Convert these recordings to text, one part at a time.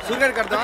సూర్యగారికి కడదాం.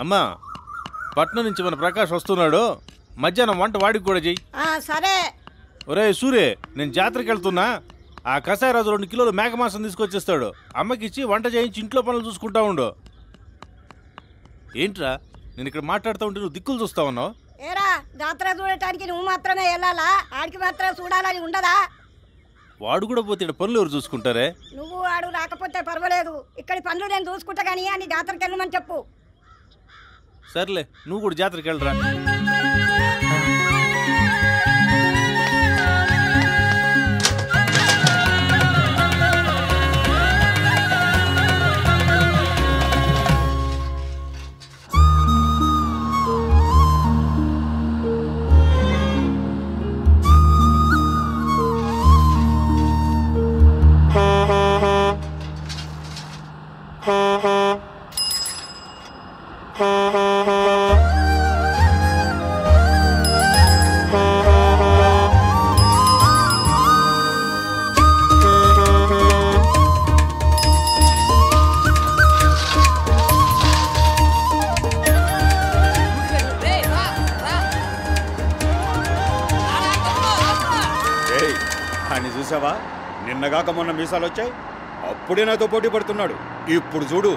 అమ్మా పట్నం నుంచి మన ప్రకాష్ వస్తున్నాడు, మధ్యాహ్నం వంట వాడికి కూడా చెయ్యి. సరే. ఒరే సూర్య, నేను జాతరకి వెళ్తున్నా, ఆ కసాయరాజు 2 కిలోలు మేక మాంసం తీసుకొచ్చేస్తాడు. అమ్మకి ఇచ్చి వంట చేయించి ఇంట్లో పనులు చూసుకుంటా ఉండు. ఏంట్రా నేను ఇక్కడ మాట్లాడుతూ ఉంటే నువ్వు దిక్కులు చూస్తా ఉన్నావు? ఏరా జాతర చూడటానికి నువ్వు మాత్రమే వెళ్ళాలా? ఆడికి మాత్రం చూడాలని ఉండదా? వాడు కూడా పోతే పనులు ఎవరు చూసుకుంటారే? నువ్వు వాడు రాకపోతే పర్వాలేదు, ఇక్కడి పనులు నేను చూసుకుంటా కానీ అని జాతరకి వెళ్ళమని చెప్పు. సర్లే, నువ్వు కూడా జాతరకి వెళ్ళరా. చూసావా, నిన్నగాక మొన్న మీసాలు వచ్చాయి, అప్పుడే నాతో పోటీ పడుతున్నాడు. ఇప్పుడు చూడు.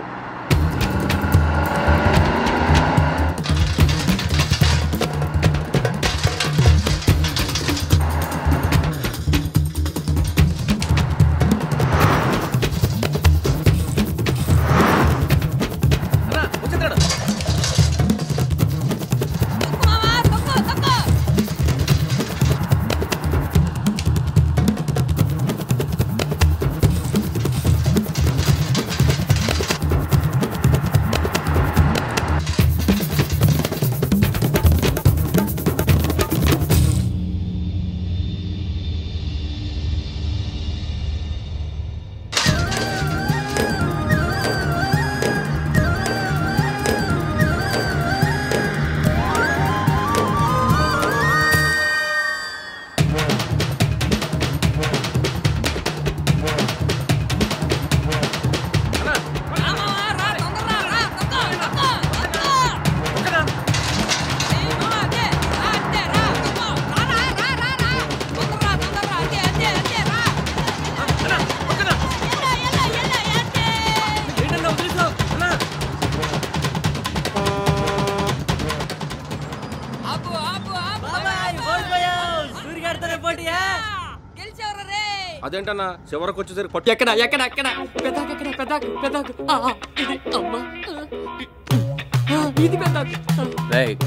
అదేంటన్నా చివరికి వచ్చేసరికి ఎక్కడ ఎక్కడ ఎక్కడ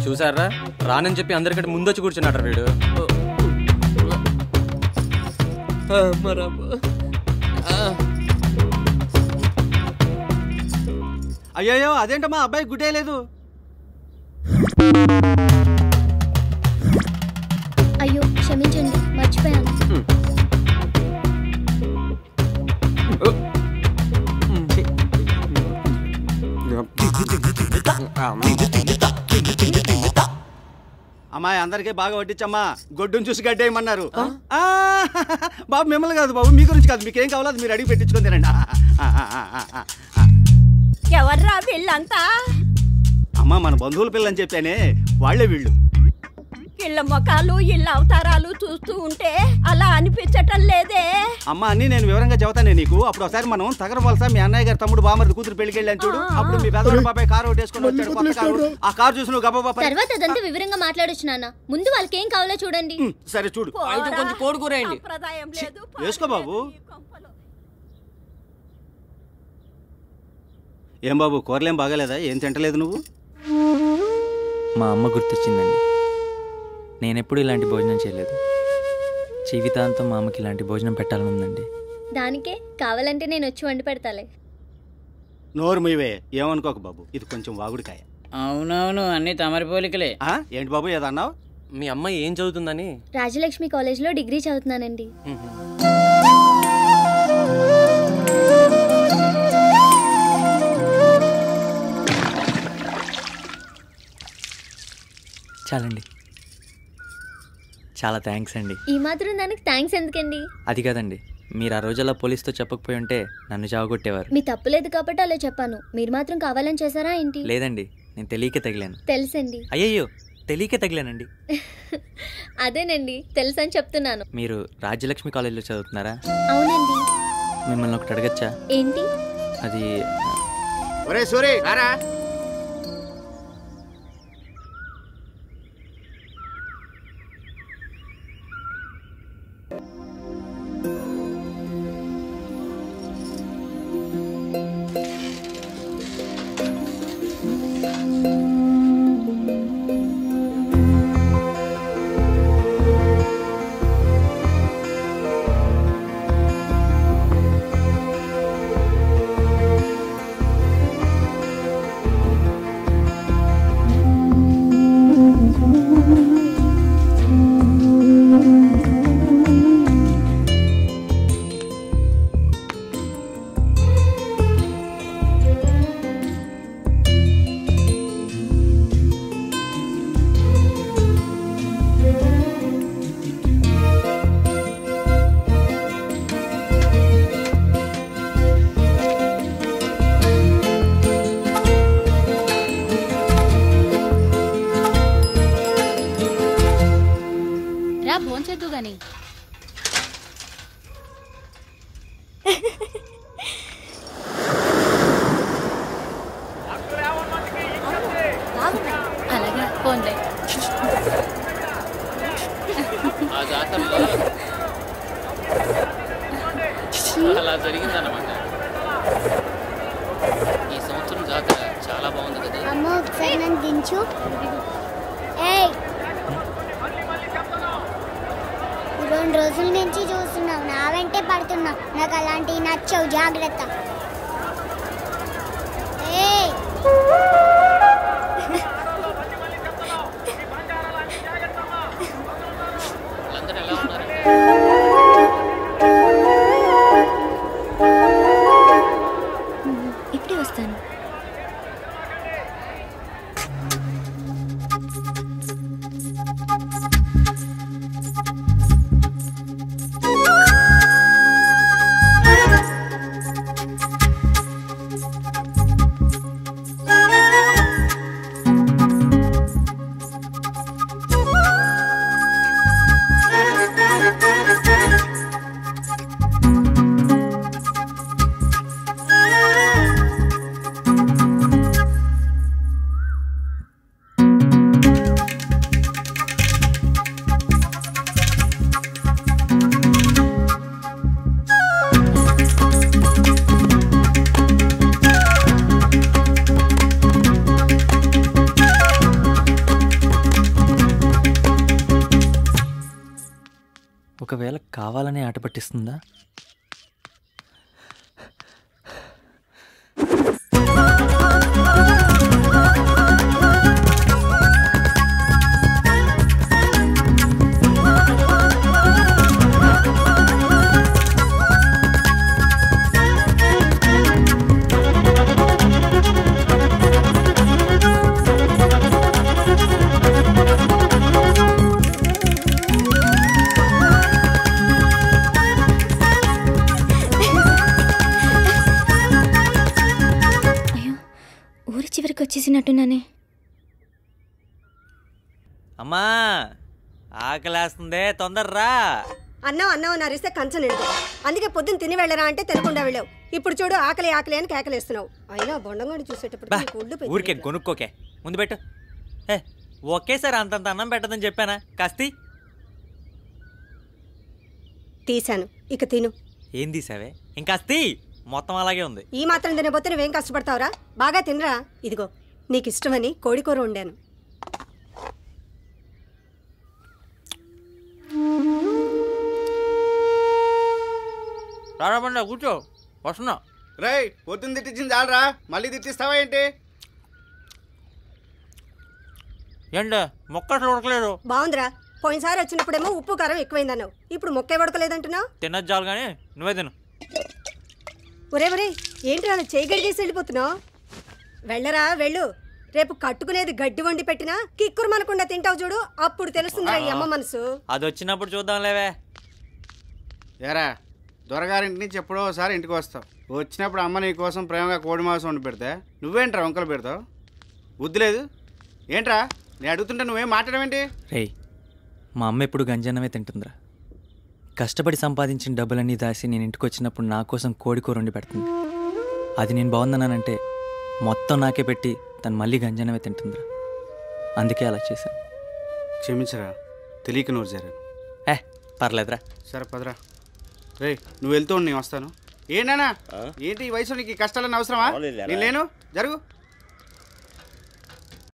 చూసారా, రానని చెప్పి అందరికంటే ముందొచ్చి కూర్చున్నాడు వీడు. అయ్యో అదేంటమ్మా అబ్బాయి గుడ్డే లేదు. అయ్యో క్షమించండి, మర్చిపోయాను. అమ్మాయి అందరికీ బాగా వడ్డించమ్మా, గొడ్డును చూసి గడ్డేయమన్నారు. బాబు మిమ్మల్ని కాదు బాబు, మీ గురించి కాదు, మీకేం కావాలో అది మీరు అడిగి పెట్టించుకొని తినండి. ఎవర్రా వీళ్ళంతా? అమ్మా మన బంధువుల పిల్లని చెప్పానే, వాళ్లే వీళ్ళు. ఇళ్ళ ముఖాలు ఇళ్ళ అవతారాలు చూస్తూ ఉంటే అలా అనిపించటం లేదే. అమ్మా అన్ని నేను వివరంగా చెబుతానే నీకు. అప్పుడు ఒకసారి మనం తగరవలస మీ అన్నయ్య గారు తమ్ముడు బామర్ది కూతురు పెళ్లికి వెళ్ళాను చూడు. అప్పుడు మీ పెద్దవాళ్ళ బాబాయ్ కారు ఒకటేసుకొని వచ్చాడు, కొత్త కారు. ఆ కారు చూసి నువ్వు గబా తర్వాత అదంతా వివరంగా మాట్లాడొచ్చు నాన్న. ముందు వాళ్ళకి ఏం కావాలో చూడండి. సరే చూడు. కొంచెం కోడుకూరేయండి. వేసుకో బాబు. ఏం బాబు కూరలేం బాగాలేదా? ఏం తింటలేదు నువ్వు? మా అమ్మ గుర్తొచ్చిందండి. నేనెప్పుడు ఇలాంటి భోజనం చేయలేదు. జీవితాంతం మా అమ్మకి ఇలాంటి భోజనం పెట్టాలని ఉందండి. దానికే కావాలంటే నేను వచ్చి వండి పెడతాలే. నోరు మీవే, ఏమనుకోక బాబు, ఇది కొంచెం వాగుడికాయ. అవునవును, అన్ని తమరి పోలికలే. ఏంటి బాబు ఏదన్నావు? మీ అమ్మాయి ఏం చదువుతుందని? రాజలక్ష్మి కాలేజ్లో డిగ్రీ చదువుతున్నానండి. చాలండి, చాలా థ్యాంక్స్ అండి. ఈ మాత్రం దానికి థ్యాంక్స్ ఎందుకండి? అది కాదండి, మీరు ఆ రోజుల్లో పోలీస్తో చెప్పకపోయి ఉంటే నన్ను చావగొట్టేవారు. మీ తప్పు లేదు కాబట్టి అలా చెప్పాను. మీరు మాత్రం కావాలని చేశారా ఏంటి? లేదండి, నేను తెలియక తగిలాను. తెలుసండి. అయ్యయ్యో, తెలియక తగిలానండి. అదేనండి, తెలుసని చెప్తున్నాను. మీరు రాజ్యలక్ష్మి కాలేజ్లో చదువుతున్నారా? అవునండి. మిమ్మల్ని ఒకటి అడగచ్చా? ఏంటి? అది ఒరే సూరి రారా. భోంచేద్దు గాని. అలాగే పోన్లే. అలా జరిగిందన్నమాట. ఈ సంవత్సరం జాతర చాలా బాగుంది కదా. అమ్మో ఒకసారి నన్ను దించు. రెండు రోజుల నుంచి చూస్తున్నావు, నా వెంటే పడుతున్నావు. నాకు అలాంటివి నచ్చవు, జాగ్రత్త. వాళ్ళందరూ ఎలా ఉన్నారు? ఇప్పుడే వస్తాను. కావాలనే ఆట పట్టిస్తుందా? వచ్చేసినట్టున్నానే. అమ్మా ఆకలేస్తుందే, తొందర్రా. అన్నం నరిస్తే కంచం నిండు. అందుకే పొద్దున్న తిని వెళ్ళరా అంటే తినకుండా వెళ్ళావు. ఇప్పుడు చూడు ఆకలి ఆకలి అని కేకలేస్తున్నావు. అయినా బొండంగాడి చూసేటప్పుడు ఊరికే కొనుక్కోకే, ముందు పెట్టు. ఒకేసారి అంతంత అన్నం పెట్టదని చెప్పానా? కాస్తి తీశాను, ఇక తిను. ఏం తీసావే? ఇంకాస్తి మొత్తం అలాగే ఉంది. ఈ మాత్రం తినబోతే నువ్వేం కష్టపడతావురా? బాగా తినరా. ఇదిగో నీకు ఇష్టమని కోడికూర వండాను. రాబడి కూర్చో, వస్తున్నా. రై పొద్దున్న తిట్టించింది చాలరా, మళ్ళీ తిట్టిస్తావా ఏంటి? ఏంటి మొక్క అసలు ఉడకలేదు. బాగుందిరా. పోయినసారి వచ్చినప్పుడేమో ఉప్పు కారం ఎక్కువైందన్నావు, ఇప్పుడు మొక్కే ఉడకలేదంటున్నావు. తినచ్చు చాలు కానీ నువ్వే తిను. ఒరే ఏంటి అలా చేయి గడిగేసి వెళ్ళిపోతున్నావు? వెళ్ళరా వెళ్ళు. రేపు కట్టుకునేది గడ్డి వండి పెట్టినా కిక్కురు మనకుండా తింటావు చూడు, అప్పుడు తెలుస్తుందిరా ఈ అమ్మ మనసు. అది వచ్చినప్పుడు చూద్దాం లేవే. ఏరా దొరగారింటి నుంచి ఎప్పుడో ఒకసారి ఇంటికి వస్తావు. వచ్చినప్పుడు అమ్మ నీ కోసం ప్రేమగా కోడి మాంసం వండి పెడితే నువ్వేంట్రా వంకలు పెడతావు? బుద్ధి లేదు ఏంట్రా? నేను అడుగుతుంటే నువ్వేం మాట్లాడమేంటి? రే మా అమ్మ ఎప్పుడు గంజన్నమే తింటుందిరా. కష్టపడి సంపాదించిన డబ్బులన్నీ దాసి నేను ఇంటికి వచ్చినప్పుడు నా కోసం కోడికూర వండి పెడుతుంది. అది నేను బాగుందన్నానంటే మొత్తం నాకే పెట్టి తను మళ్ళీ గంజన్నమే తింటుందిరా. అందుకే అలా చేశాను. క్షమించరా, తెలియక నోరు జరాను. పర్లేదురా. సరే పదరా. రే నువ్వు వెళ్తూ నేను వస్తాను. ఏంటన్నా ఏంటి ఈ వయసు నీకు ఈ కష్టాలన్నీ అవసరమా? నేను లేను, జరుగు.